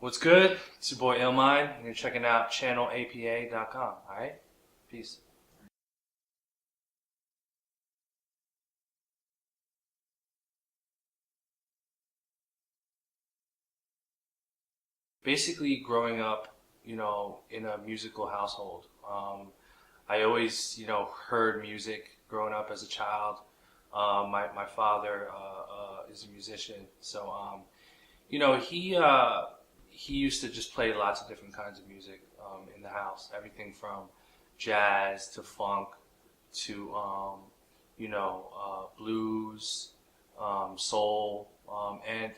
What's good? It's your boy Illmind, and you're checking out channelAPA.com. Alright? Peace. Basically, growing up, in a musical household, I always, heard music growing up as a child. My father is a musician, so he used to just play lots of different kinds of music in the house. Everything from jazz to funk to blues, soul, and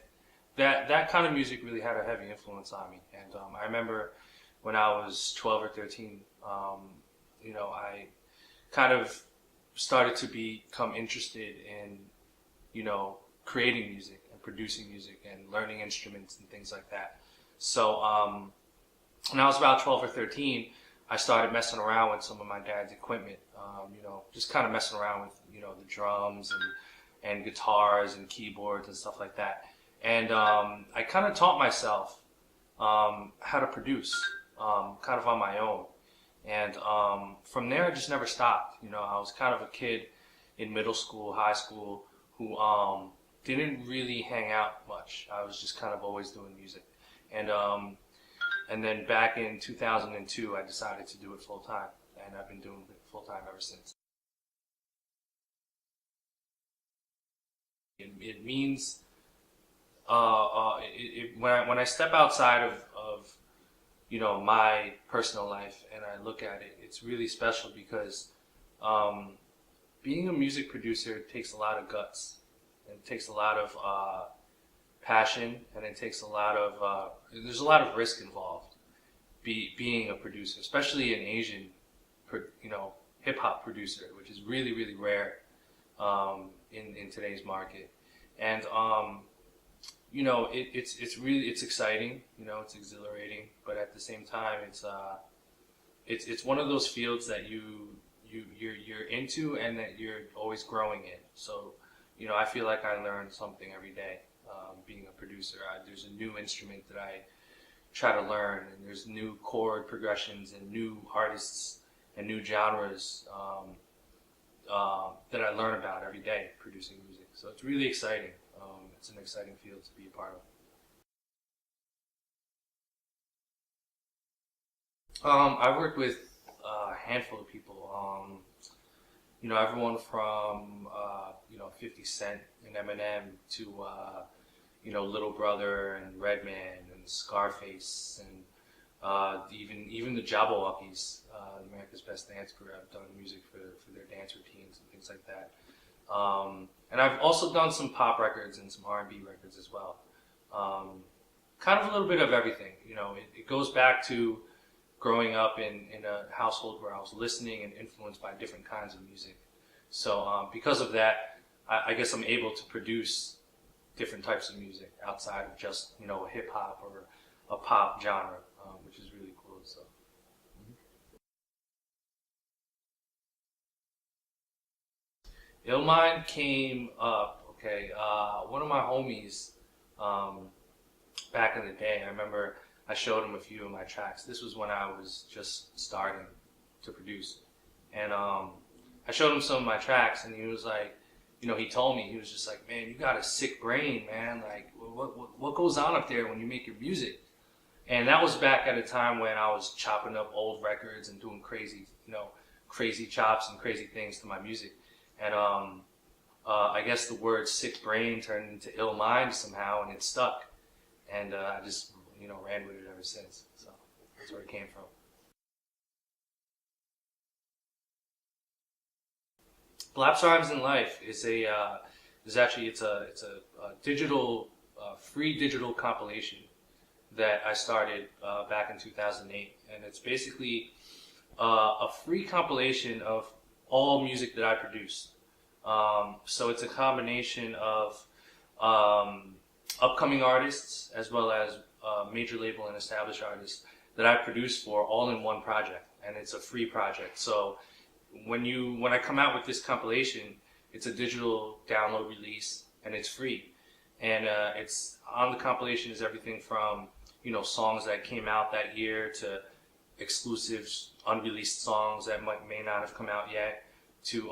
that kind of music really had a heavy influence on me. And I remember when I was 12 or 13, I kind of started to become interested in creating music and producing music and learning instruments and things like that. So when I was about 12 or 13, I started messing around with some of my dad's equipment, just kind of messing around with, the drums and guitars and keyboards and stuff like that. And I kind of taught myself how to produce, kind of on my own. And from there, I just never stopped. I was kind of a kid in middle school, high school, who didn't really hang out much. I was just kind of always doing music. And then back in 2002, I decided to do it full time, and I've been doing it full time ever since. It means when I step outside of my personal life and I look at it, it's really special because being a music producer takes a lot of guts, and it takes a lot of passion, and it takes a lot of there's a lot of risk involved being a producer, especially an Asian hip hop producer, which is really, really rare in today's market. And it's exciting, it's exhilarating, but at the same time it's one of those fields that you're into and that you're always growing in. So I feel like I learn something every day being a producer. There's a new instrument that I try to learn, and there's new chord progressions and new artists and new genres that I learn about every day producing music. So it's really exciting. It's an exciting field to be a part of. I've worked with a handful of people. Everyone from 50 Cent and Eminem to Little Brother and Redman and Scarface and even the Jabberwockies, America's Best Dance Crew. I've done music for their dance routines and things like that. And I've also done some pop records and some R&B records as well. Kind of a little bit of everything. It goes back to growing up in a household where I was listening and influenced by different kinds of music. So because of that, I guess I'm able to produce different types of music outside of just hip hop or a pop genre, which is really cool. So. Illmind came up, okay, one of my homies back in the day, I remember I showed him a few of my tracks. This was when I was just starting to produce. And I showed him some of my tracks, and he was like, he told me, he was just like, man, you got a sick brain, man. Like, what goes on up there when you make your music? And that was back at a time when I was chopping up old records and doing crazy, crazy chops and crazy things to my music. And I guess the word sick brain turned into ill mind somehow, and it stuck. And I just, ran with it ever since. So that's where it came from. Collapse Rhymes in Life is it's a digital, free digital compilation that I started back in 2008, and it's basically a free compilation of all music that I produce. So it's a combination of upcoming artists as well as major label and established artists that I produce for all in one project, and it's a free project. So when I come out with this compilation, it's a digital download release and it's free. And it's on the compilation is everything from songs that came out that year to exclusive unreleased songs that may not have come out yet to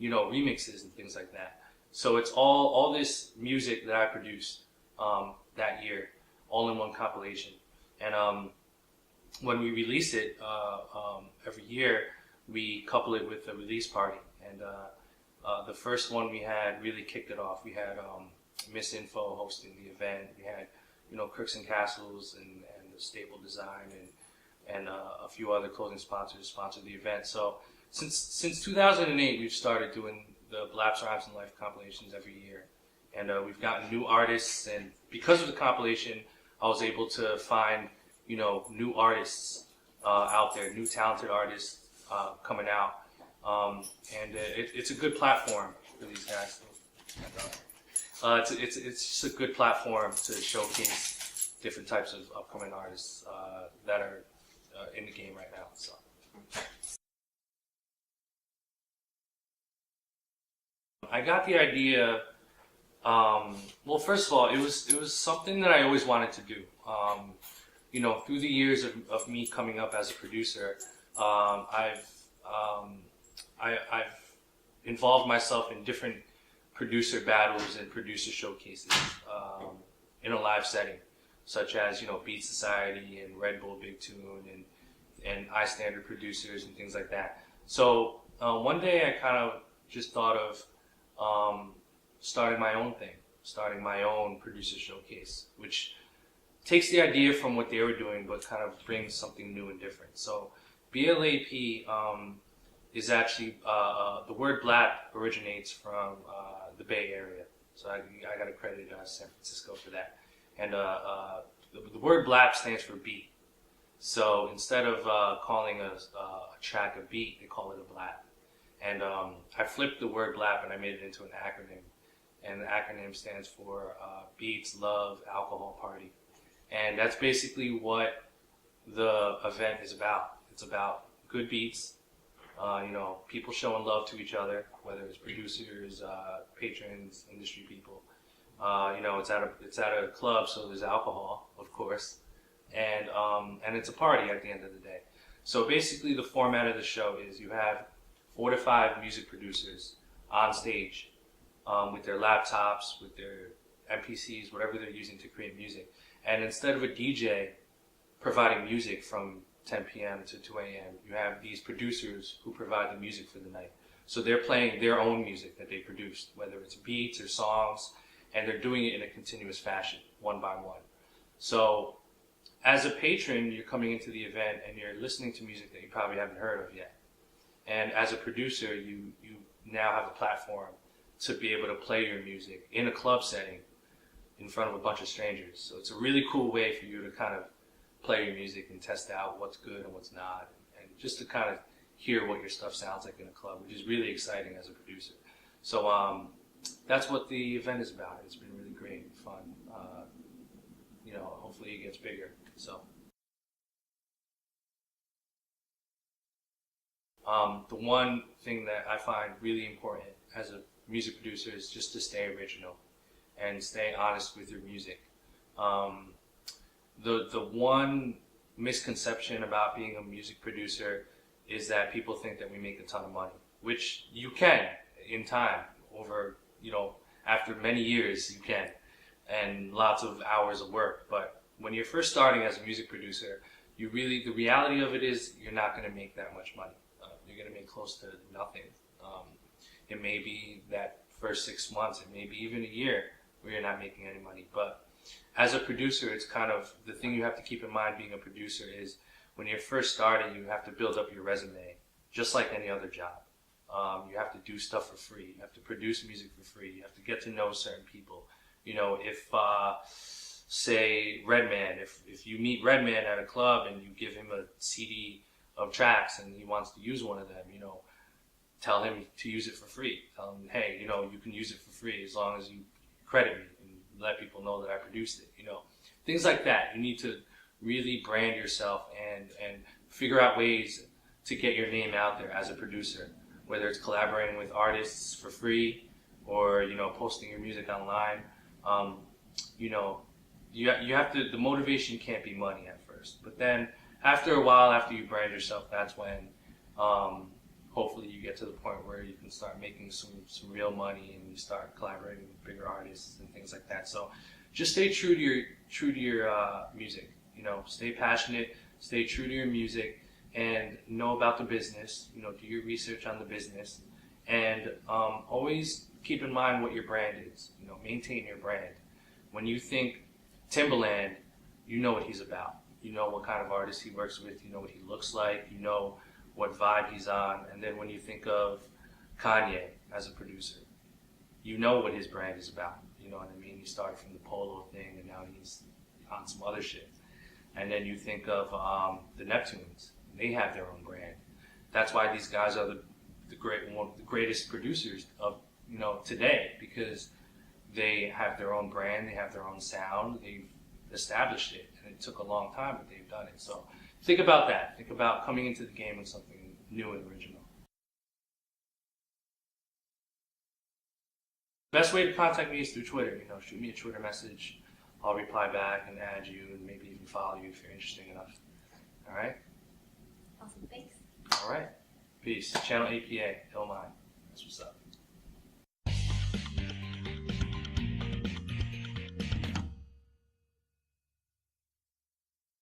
remixes and things like that. So it's all this music that I produced that year, all in one compilation. And when we release it every year, we couple it with a release party. And the first one we had really kicked it off. We had Miss Info hosting the event. We had Crooks and Castles and the Staple Design and a few other clothing sponsors sponsored the event. So since 2008, we've started doing the Blaps, Rhymes, and Life compilations every year. And we've gotten new artists, and because of the compilation, I was able to find, new artists out there, new talented artists coming out. And it's a good platform for these guys. It's just a good platform to showcase different types of upcoming artists that are in the game right now. So. I got the idea. Well, first of all, it was something that I always wanted to do. Through the years of me coming up as a producer, I've involved myself in different producer battles and producer showcases in a live setting, such as Beat Society and Red Bull Big Tune and iStandard producers and things like that. So one day I kind of just thought of starting my own thing, starting my own producer showcase, which takes the idea from what they were doing but kind of brings something new and different. So BLAP is actually, the word BLAP originates from the Bay Area. So I got to credit San Francisco for that. And the word BLAP stands for beat. So instead of calling a track a beat, they call it a BLAP. And I flipped the word BLAP and I made it into an acronym. And the acronym stands for Beats, Love, Alcohol, Party. And that's basically what the event is about. It's about good beats, people showing love to each other, whether it's producers, patrons, industry people. It's at a club, so there's alcohol, of course, and it's a party at the end of the day. So basically, the format of the show is you have 4 to 5 music producers on stage with their laptops, with their MPCs, whatever they're using to create music. And instead of a DJ providing music from 10 p.m. to 2 a.m., you have these producers who provide the music for the night. So they're playing their own music that they produced, whether it's beats or songs, and they're doing it in a continuous fashion, one by one. So as a patron, you're coming into the event and you're listening to music that you probably haven't heard of yet. And as a producer, you now have a platform to be able to play your music in a club setting in front of a bunch of strangers. So it's a really cool way for you to kind of play your music and test out what's good and what's not, and just to kind of hear what your stuff sounds like in a club, which is really exciting as a producer. So that's what the event is about. It's been really great and fun. Hopefully it gets bigger. So the one thing that I find really important as a music producer is just to stay original and stay honest with your music. The one misconception about being a music producer is that people think that we make a ton of money, which you can in time. Over, after many years you can, and lots of hours of work. But when you're first starting as a music producer, the reality of it is you're not going to make that much money. You're going to make close to nothing. It may be that first 6 months, it may be even a year where you're not making any money. But as a producer, it's kind of the thing you have to keep in mind being a producer is when you're first starting, you have to build up your resume just like any other job. You have to do stuff for free. You have to produce music for free. You have to get to know certain people. If say Redman, if you meet Redman at a club and you give him a CD of tracks and he wants to use one of them, tell him to use it for free. Tell him, hey, you can use it for free as long as you credit me and let people know that I produced it. Things like that. You need to really brand yourself and figure out ways to get your name out there as a producer, whether it's collaborating with artists for free or posting your music online. you have to, the motivation can't be money at first, but then after a while, after you brand yourself, that's when hopefully you get to the point where you can start making some real money and you start collaborating with bigger artists and things like that. So just stay true to your music. You know, stay passionate, stay true to your music, and know about the business. You know, do your research on the business, and always keep in mind what your brand is. You know, maintain your brand. When you think Timbaland, you know what he's about. You know what kind of artist he works with. You know what he looks like. You know what vibe he's on. And then when you think of Kanye as a producer, you know what his brand is about. You know what I mean? He started from the polo thing, and now he's on some other shit. And then you think of the Neptunes. They have their own brand. That's why these guys are one of the greatest producers of today, because they have their own brand, they have their own sound, they've established it, and it took a long time, but they've done it. So think about that. Think about coming into the game with something new and original. Best way to contact me is through Twitter. You know, shoot me a Twitter message. I'll reply back and add you, and maybe even follow you if you're interesting enough. All right? Awesome, thanks. All right. Peace. channelAPA, Illmind. That's what's up.